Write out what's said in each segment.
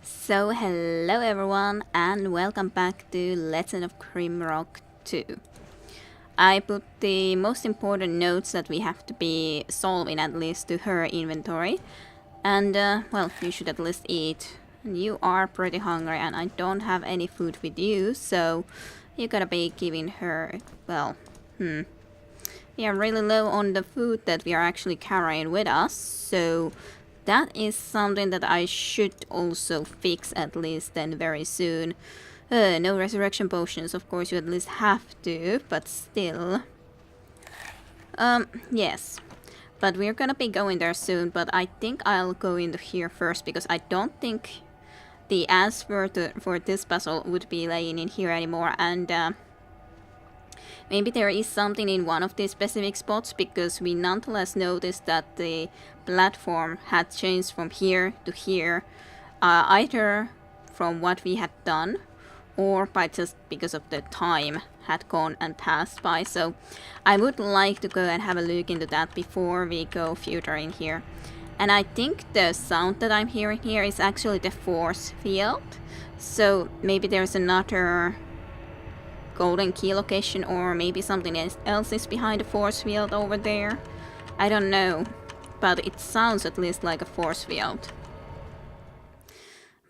So hello everyone and welcome back to Legend of Grimrock 2. I put the most important notes that we have to be solving at least to her inventory. And well, you should at least eat. And you are pretty hungry and I don't have any food with you, so you gotta be giving her, well, we are really low on the food that we are actually carrying with us, so that is something that I should also fix at least then very soon. No resurrection potions, of course you at least have to, but still. Yes. But we're gonna be going there soon, but I think I'll go into here first because I don't think the answer for this puzzle would be laying in here anymore, and maybe there is something in one of these specific spots because we nonetheless noticed that the platform had changed from here to here, either from what we had done or by just because of the time had gone and passed by. So I would like to go and have a look into that before we go further in here. And I think the sound that I'm hearing here is actually the force field. So maybe there's another golden key location, or maybe something else is behind the force field over there. I don't know, but it sounds at least like a force field.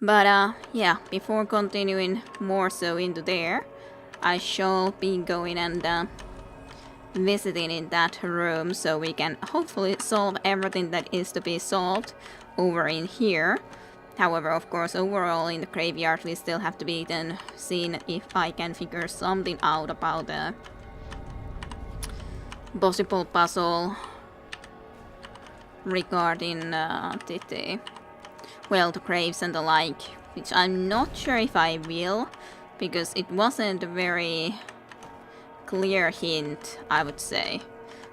But yeah, before continuing more so into there, I shall be going and visiting in that room so we can hopefully solve everything that is to be solved over in here. However, of course, overall in the graveyard we still have to be then seeing if I can figure something out about the possible puzzle regarding the graves and the like, which I'm not sure if I will, because it wasn't a very clear hint, I would say.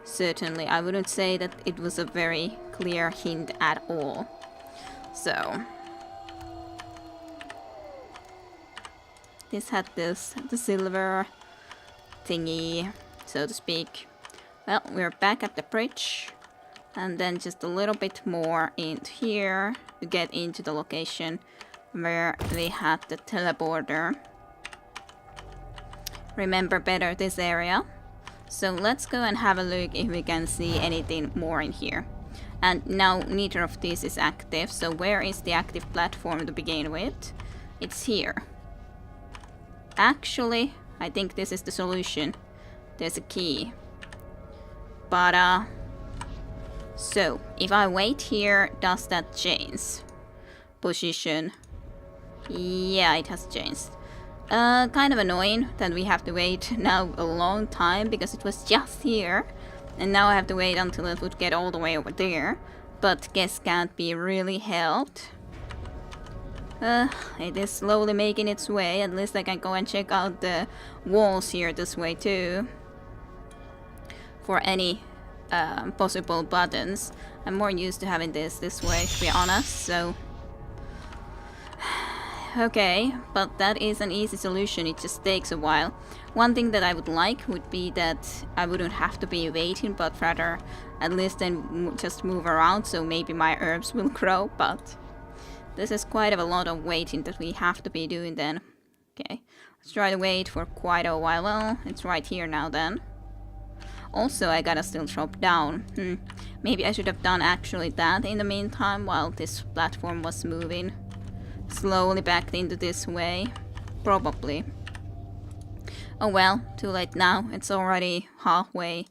Certainly, I wouldn't say that it was a very clear hint at all. So this had the silver thingy, so to speak. Well, we're back at the bridge, and then just a little bit more into here to get into the location where we had the teleporter. Remember better this area. So let's go and have a look if we can see anything more in here. And now neither of these is active, so where is the active platform to begin with? It's here. Actually, I think this is the solution. There's a key. But so if I wait here, does that change position? Yeah, it has changed. Kind of annoying that we have to wait now a long time because it was just here, and now I have to wait until it would get all the way over there. But guess can't be really helped. It is slowly making its way. At least I can go and check out the walls here this way too for any possible buttons. I'm more used to having this way, to be honest, so okay, but that is an easy solution, it just takes a while. One thing that I would like would be that I wouldn't have to be waiting, but rather at least then just move around, so maybe my herbs will grow, but this is quite a lot of waiting that we have to be doing then. Okay, let's try to wait for quite a while. Well, it's right here now then. Also, I gotta still drop down. Maybe I should have done actually that in the meantime while this platform was moving slowly back into this way. Probably. Oh well, too late now. It's already halfway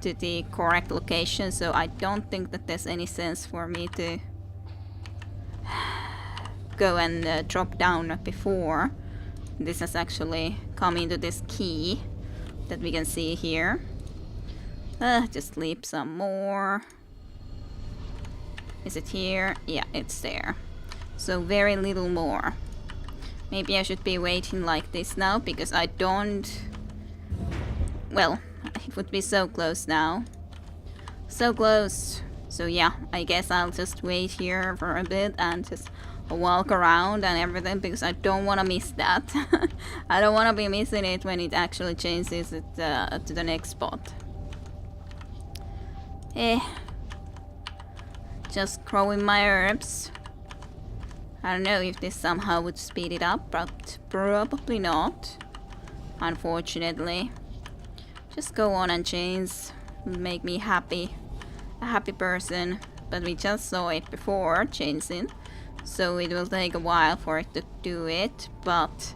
to the correct location, so I don't think that there's any sense for me to go and drop down before this has actually come into this key that we can see here. Just leap some more. Is it here? Yeah, it's there. So very little more. Maybe I should be waiting like this now because I don't... Well, it would be so close now. So close. So yeah, I guess I'll just wait here for a bit and just walk around and everything because I don't want to miss that. I don't want to be missing it when it actually changes it to the next spot. Just growing my herbs. I don't know if this somehow would speed it up, but probably not. Unfortunately. Just go on and change. Make me happy. A happy person. But we just saw it before changing. So it will take a while for it to do it. But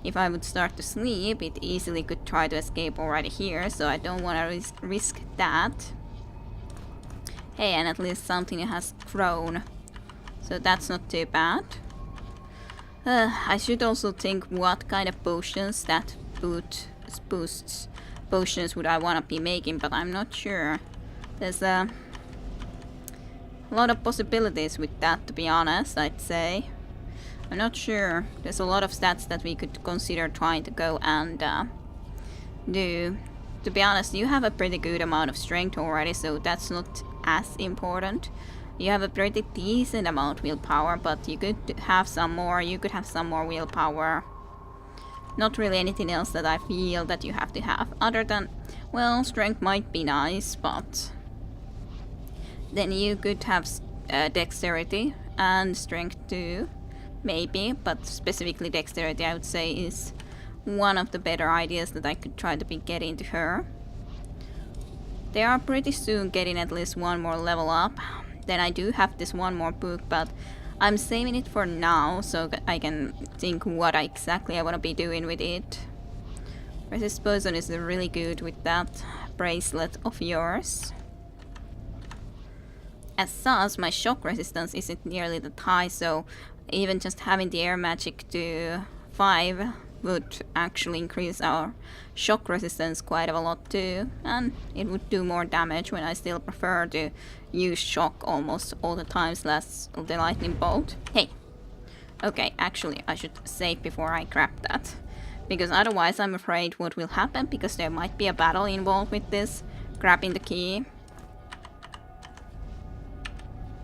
if I would start to sleep, it easily could try to escape already here. So I don't want to risk that. Hey, and at least something has grown. So that's not too bad. I should also think what kind of potions that boosts potions would I want to be making, but I'm not sure. There's a lot of possibilities with that, to be honest, I'd say. I'm not sure. There's a lot of stats that we could consider trying to go and do. To be honest, you have a pretty good amount of strength already, so that's not as important. You have a pretty decent amount of willpower, but you could have some more. You could have some more willpower. Not really anything else that I feel that you have to have. Other than, well, strength might be nice, but then you could have dexterity and strength too. Maybe, but specifically dexterity I would say is one of the better ideas that I could try to be getting to her. They are pretty soon getting at least one more level up. Then I do have this one more book, but I'm saving it for now so I can think what exactly I want to be doing with it. Resist poison is really good with that bracelet of yours. As such, my shock resistance isn't nearly that high, so even just having the air magic to 5 would actually increase our shock resistance quite a lot too, and it would do more damage when I still prefer to use shock almost all the time slash the lightning bolt. Hey! Okay, actually I should save before I grab that, because otherwise I'm afraid what will happen, because there might be a battle involved with this, grabbing the key.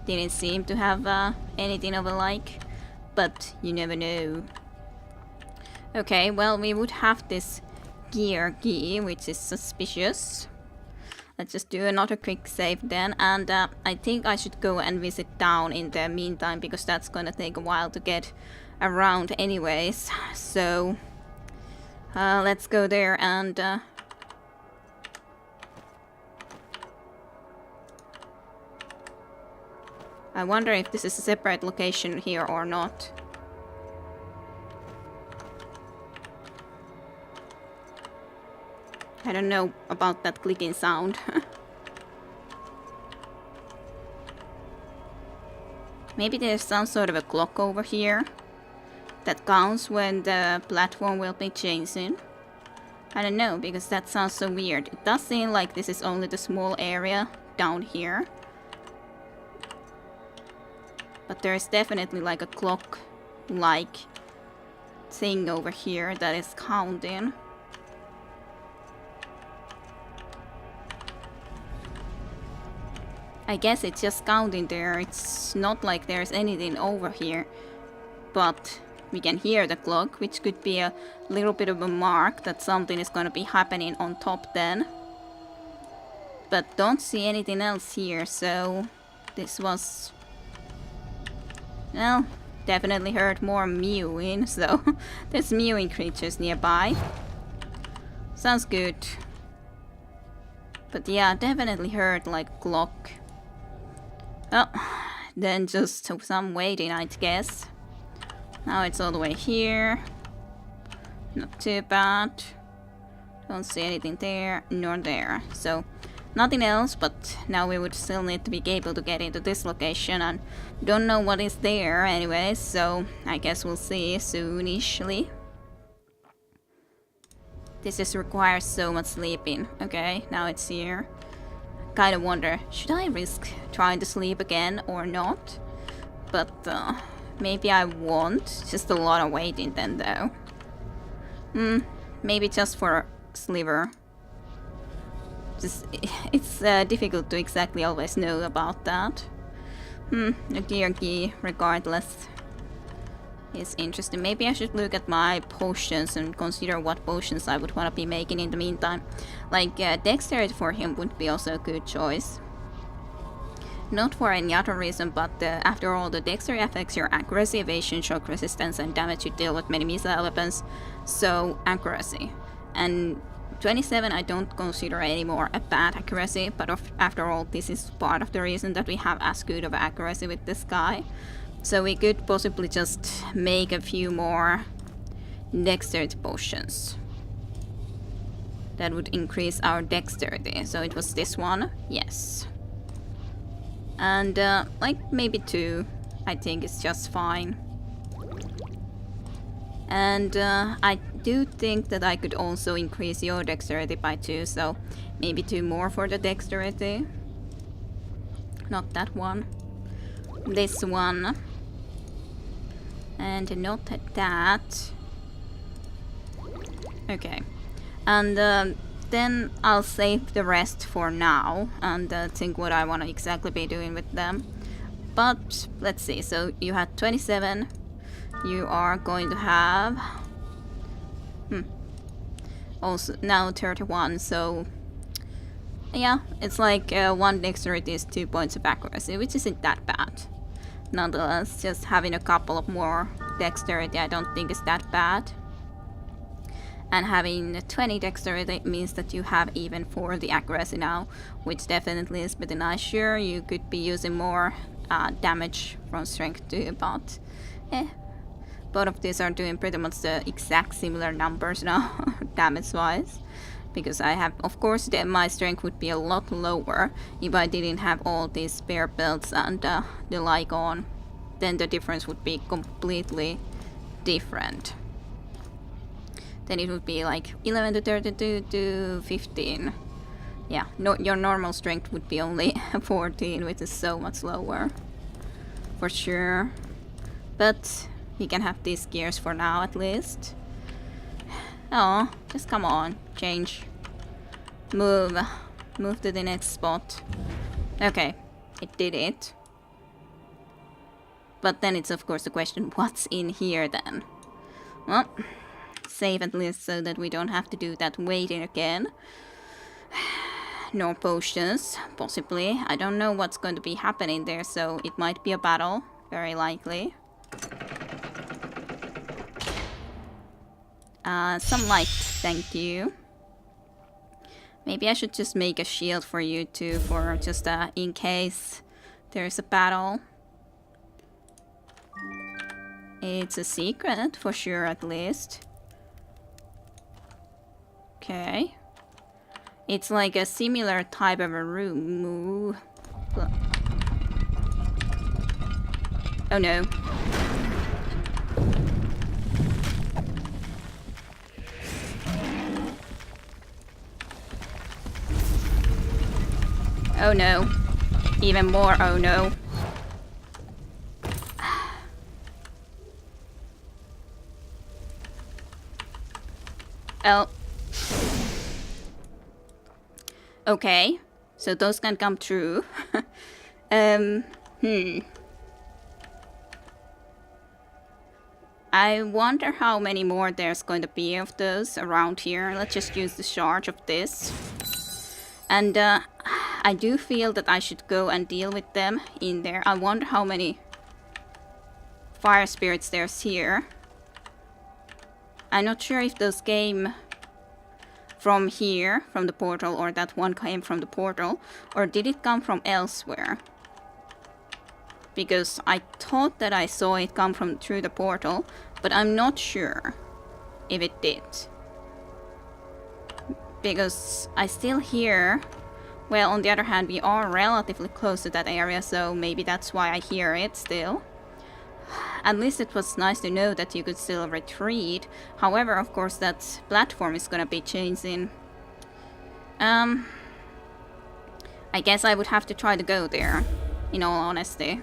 Didn't seem to have anything of a like, but you never know. Okay, well, we would have this gear key, which is suspicious. Let's just do another quick save then, and I think I should go and visit down in the meantime, because that's gonna take a while to get around anyways. So let's go there and I wonder if this is a separate location here or not. I don't know about that clicking sound. Maybe there's some sort of a clock over here that counts when the platform will be changing. I don't know, because that sounds so weird. It does seem like this is only the small area down here. But there's definitely like a clock-like thing over here that is counting. I guess it's just counting there. It's not like there's anything over here. But we can hear the clock, which could be a little bit of a mark that something is gonna be happening on top then. But don't see anything else here, so this was... well, definitely heard more mewing, so there's mewing creatures nearby. Sounds good. But yeah, definitely heard like clock. Oh, then just some waiting, I'd guess. Now it's all the way here. Not too bad. Don't see anything there, nor there. So, nothing else, but now we would still need to be able to get into this location, and don't know what is there anyway, so I guess we'll see soonishly. This just requires so much sleeping. Okay, now it's here. Kind of wonder, should I risk trying to sleep again or not? But maybe I won't. Just a lot of waiting then though. Maybe just for a sliver. It's difficult to exactly always know about that. The gear key, regardless, is interesting. Maybe I should look at my potions and consider what potions I would want to be making in the meantime. Like, dexterity for him would be also a good choice. not for any other reason, but after all, the dexterity affects your accuracy, evasion, shock resistance, and damage you deal with many missile weapons. So accuracy. And 27 I don't consider anymore a bad accuracy, but after all, this is part of the reason that we have as good of accuracy with this guy. So we could possibly just make a few more dexterity potions. That would increase our dexterity. So it was this one, yes. And like maybe 2, I think it's just fine. And I do think that I could also increase your dexterity by 2, so maybe 2 more for the dexterity. Not that one. This one. And not that. Okay. And then I'll save the rest for now and think what I want to exactly be doing with them. But let's see, so you had 27. You are going to have also now 31, so yeah, it's like 1 dexterity is 2 points of accuracy, which isn't that bad. Nonetheless, just having a couple of more dexterity I don't think is that bad. And having 20 dexterity means that you have even 4 the accuracy now, which definitely is pretty nice. Sure, you could be using more damage from strength too, but both of these are doing pretty much the exact similar numbers now, damage-wise. Because I have, of course, my strength would be a lot lower if I didn't have all these spare belts and the like on. Then the difference would be completely different. Then it would be like 11 to 32 to 15. Yeah, no, your normal strength would be only 14, which is so much lower. For sure. But you can have these gears for now at least. Oh, just come on, change. Move to the next spot. Okay, it did it. But then it's of course the question, what's in here then? Well, save at least so that we don't have to do that waiting again. No potions, possibly. I don't know what's going to be happening there, so it might be a battle, very likely. Some light, thank you. Maybe I should just make a shield for you too, for just in case there's a battle. It's a secret, for sure, at least. Okay. It's like a similar type of a room. Oh no. Oh no. Even more oh no. Oh. Okay. So those can come true. I wonder how many more there's going to be of those around here. Let's just use the charge of this. And I do feel that I should go and deal with them in there. I wonder how many fire spirits there's here. I'm not sure if those came from here, from the portal, or that one came from the portal, or did it come from elsewhere? Because I thought that I saw it come from through the portal, but I'm not sure if it did. Because I still hear... Well, on the other hand, we are relatively close to that area, so maybe that's why I hear it still. At least it was nice to know that you could still retreat. However, of course, that platform is gonna be changing. I guess I would have to try to go there, in all honesty.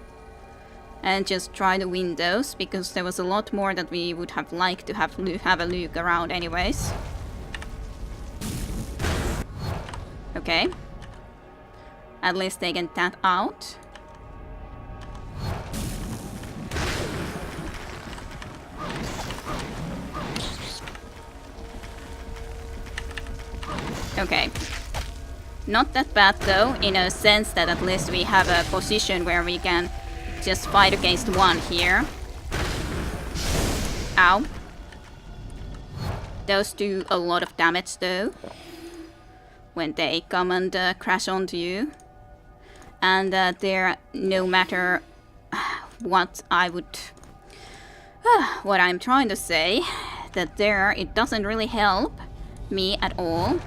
And just try the windows, because there was a lot more that we would have liked to have a look around anyways. Okay. At least taken that out. Okay. Not that bad though, in a sense that at least we have a position where we can just fight against one here. Ow. Those do a lot of damage though, when they come and crash onto you. And they're, no matter what what I'm trying to say, that there, it doesn't really help me at all.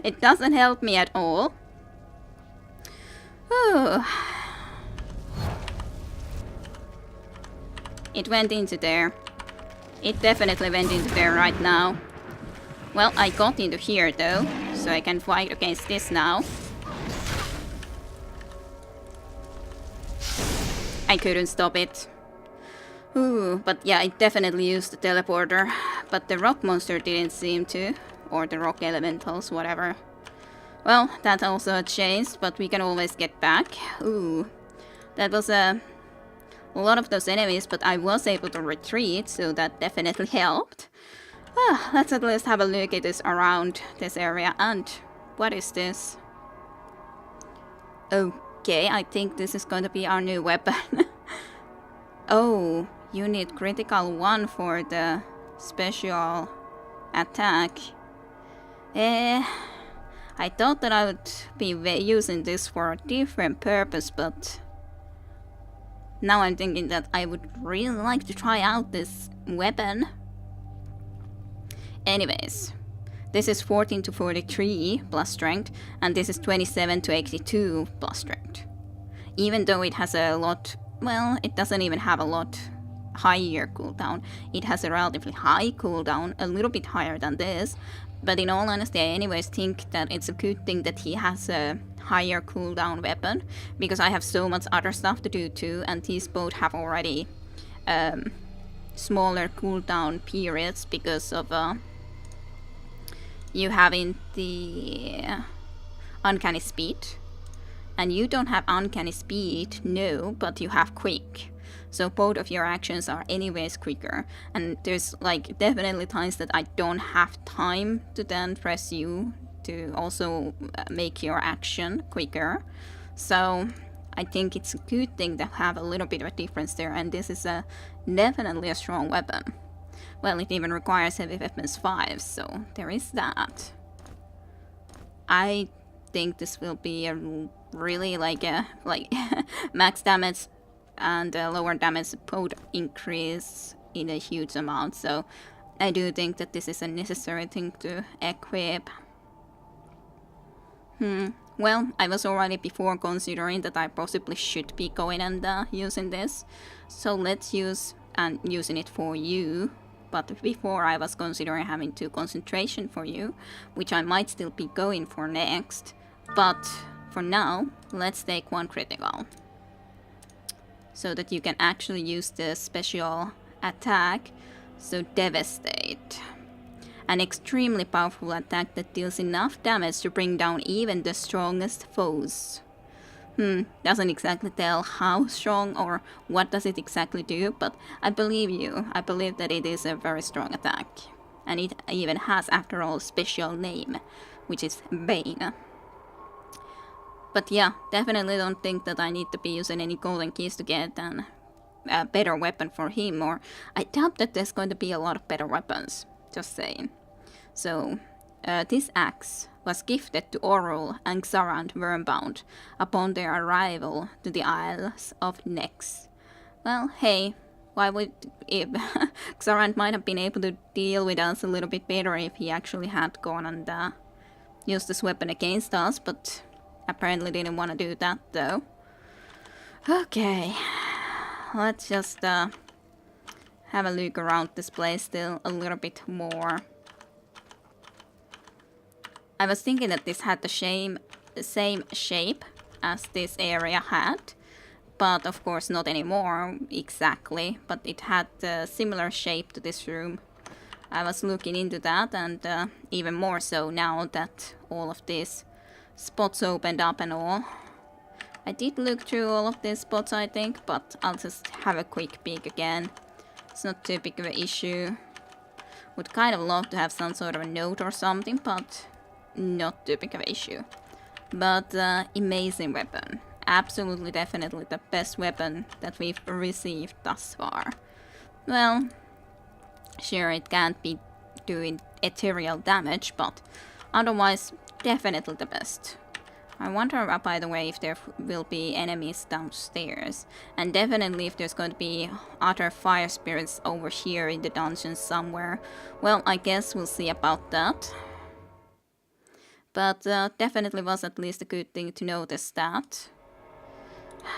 It doesn't help me at all. Ooh. It went into there. It definitely went into there right now. Well, I got into here though, so I can fight against this now. I couldn't stop it. Ooh, but yeah, I definitely used the teleporter. But the rock monster didn't seem to. Or the rock elementals, whatever. Well, that also changed, but we can always get back. Ooh, that was a lot of those enemies, but I was able to retreat, so that definitely helped. Let's at least have a look at this around this area. And what is this? Okay, I think this is going to be our new weapon. Oh, you need critical 1 for the special attack. I thought that I would be using this for a different purpose, but now I'm thinking that I would really like to try out this weapon. Anyways, this is 14 to 43 plus strength, and this is 27 to 82 plus strength. Even though it has a lot, well, it doesn't even have a lot higher cooldown. It has a relatively high cooldown, a little bit higher than this. But in all honesty, I anyways think that it's a good thing that he has a higher cooldown weapon, because I have so much other stuff to do too, and these both have already smaller cooldown periods because of you having the uncanny speed. And you don't have uncanny speed, no, but you have quick. So both of your actions are anyways quicker, and there's like definitely times that I don't have time to then press you to also make your action quicker. So I think it's a good thing to have a little bit of a difference there, and this is definitely a strong weapon. Well, it even requires heavy weapons 5, so there is that. I think this will be a really like max damage and lower damage both increase in a huge amount, so I do think that this is a necessary thing to equip. Well, I was already before considering that I possibly should be going and using this, so let's use and using it for you. But before I was considering having 2 concentration for you, which I might still be going for next. But for now, let's take 1 critical, so that you can actually use the special attack. So Devastate. An extremely powerful attack that deals enough damage to bring down even the strongest foes. Doesn't exactly tell how strong or what does it exactly do, but I believe you. I believe that it is a very strong attack. And it even has, after all, a special name, which is Bane. But yeah, definitely don't think that I need to be using any golden keys to get a better weapon for him, or I doubt that there's going to be a lot of better weapons, just saying. So, this axe was gifted to Orul and Xarand Wormbound upon their arrival to the Isles of Nex. Well, hey, why would if Xarand might have been able to deal with us a little bit better if he actually had gone and used this weapon against us, but apparently didn't want to do that though. Okay, let's just have a look around this place still a little bit more. I was thinking that this had the same shape as this area had, but of course not anymore exactly, but it had a similar shape to this room. I was looking into that, and even more so now that all of these spots opened up and all. I did look through all of these spots, I think, but I'll just have a quick peek again. It's not too big of an issue. Would kind of love to have some sort of a note or something, but not too big of an issue. But amazing weapon. Absolutely, definitely the best weapon that we've received thus far. Well, sure, it can't be doing ethereal damage, but otherwise, definitely the best. I wonder, by the way, if there will be enemies downstairs. And definitely if there's going to be other fire spirits over here in the dungeon somewhere. Well, I guess we'll see about that. But definitely was at least a good thing to notice that.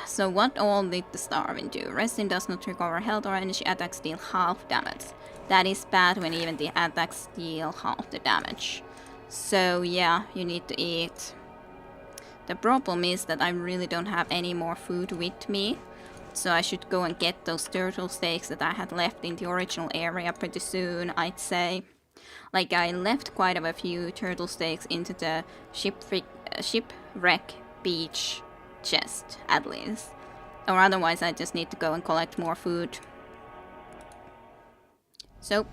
So what all did the Starving do? Resting does not recover health or energy, attacks deal half damage. That is bad when even the attacks deal half the damage. So yeah, you need to eat. The problem is that I really don't have any more food with me. So I should go and get those turtle steaks that I had left in the original area pretty soon, I'd say. Like, I left quite a few turtle steaks into the shipwreck beach chest, at least. Or otherwise I just need to go and collect more food. So,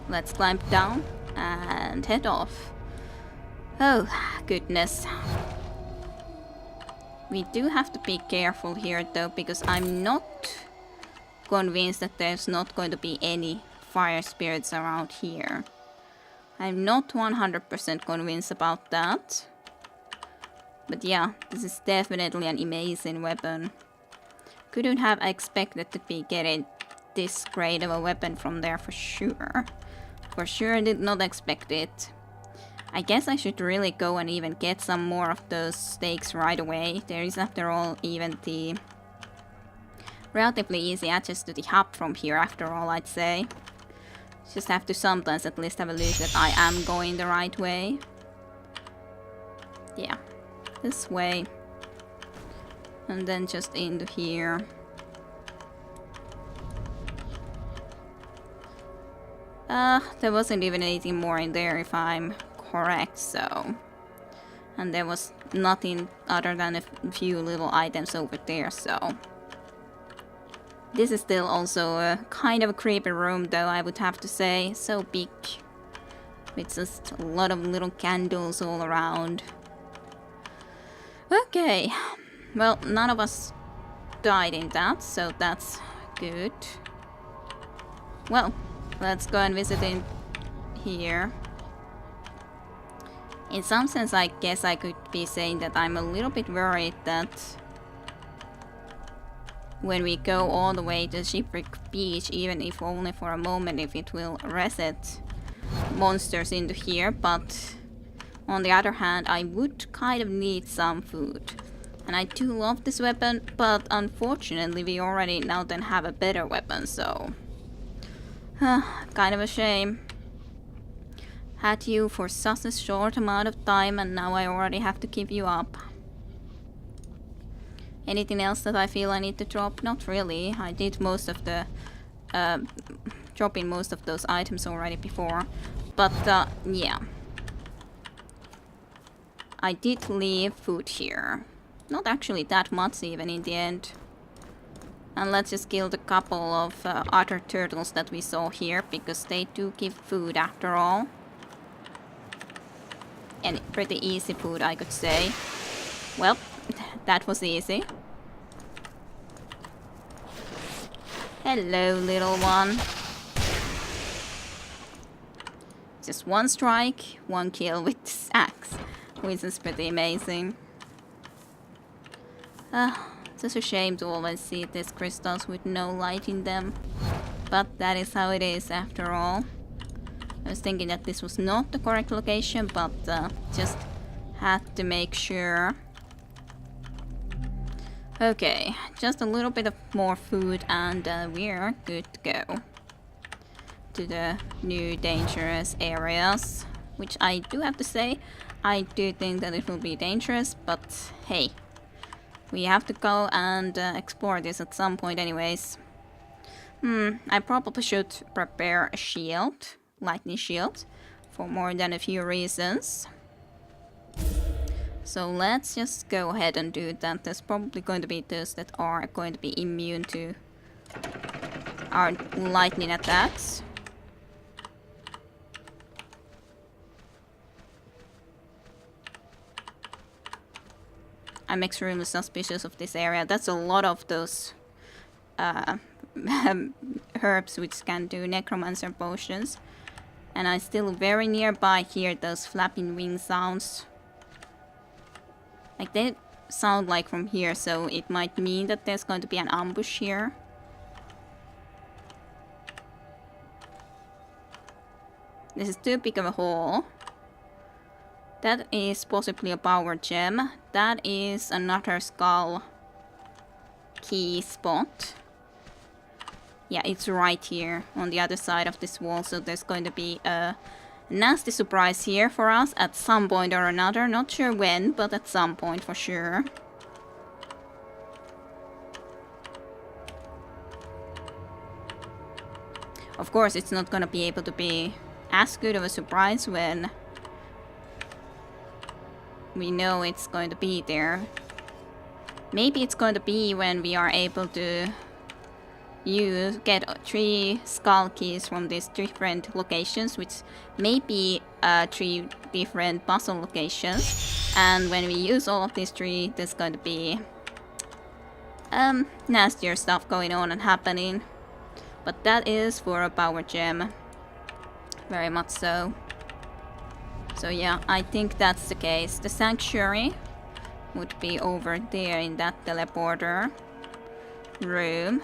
let's climb down and head off. Oh, goodness. We do have to be careful here though, because I'm not convinced that there's not going to be any fire spirits around here. I'm not 100% convinced about that. But yeah, this is definitely an amazing weapon. Couldn't have expected to be getting this great of a weapon from there for sure. For sure did not expect it. I guess I should really go and even get some more of those steaks right away. There is after all even the relatively easy access to the hub from here after all, I'd say. Just have to sometimes at least have a look that I am going the right way. Yeah, this way. And then just into here. There wasn't even anything more in there if I'm correct, so. And there was nothing other than a few little items over there, so. This is still also a kind of a creepy room though, I would have to say. So big. With just a lot of little candles all around. Okay. Well, none of us died in that, so that's good. Well, let's go and visit in here. In some sense, I guess I could be saying that I'm a little bit worried that when we go all the way to Shipwreck Beach, even if only for a moment, if it will reset monsters into here, but on the other hand, I would kind of need some food. And I do love this weapon, but unfortunately we already now then have a better weapon, so kind of a shame. Had you for such a short amount of time and now I already have to give you up. Anything else that I feel I need to drop? Not really. I did most of the dropping most of those items already before. But yeah. I did leave food here. Not actually that much even in the end. And let's just kill the couple of other turtles that we saw here, because they do give food after all. And pretty easy food, I could say. Well, that was easy. Hello, little one. Just one strike, one kill with this axe, which is pretty amazing. It's a shame to always see these crystals with no light in them. But that is how it is after all. I was thinking that this was not the correct location, but just had to make sure. Okay, just a little bit of more food and we're good to go. To the new dangerous areas. Which I do have to say, I do think that it will be dangerous, but hey. We have to go and explore this at some point anyways. I probably should prepare a shield. Lightning shield. For more than a few reasons. So let's just go ahead and do that. There's probably going to be those that are going to be immune to our lightning attacks. I'm extremely suspicious of this area. That's a lot of those herbs which can do necromancer potions. And I still very nearby hear those flapping wing sounds. Like they sound like from here, so it might mean that there's going to be an ambush here. This is too big of a hole. That is possibly a power gem. That is another skull key spot. Yeah, it's right here on the other side of this wall, so there's going to be a nasty surprise here for us at some point or another. Not sure when, but at some point for sure. Of course, it's not gonna be able to be as good of a surprise when we know it's going to be there. Maybe it's going to be when we are able to get 3 skull keys from these different locations, which may be 3 different puzzle locations. And when we use all of these 3, there's going to be nastier stuff going on and happening. But that is for a power gem. Very much so. So yeah, I think that's the case. The sanctuary would be over there in that teleporter room.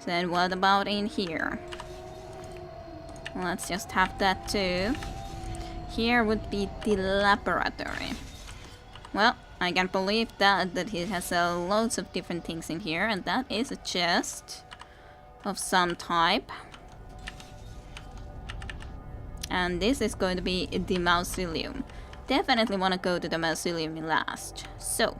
Then what about in here? Let's just have that too. Here would be the laboratory. Well, I can't believe that it has loads of different things in here, and that is a chest of some type. And this is going to be the mausoleum. Definitely want to go to the mausoleum last. So,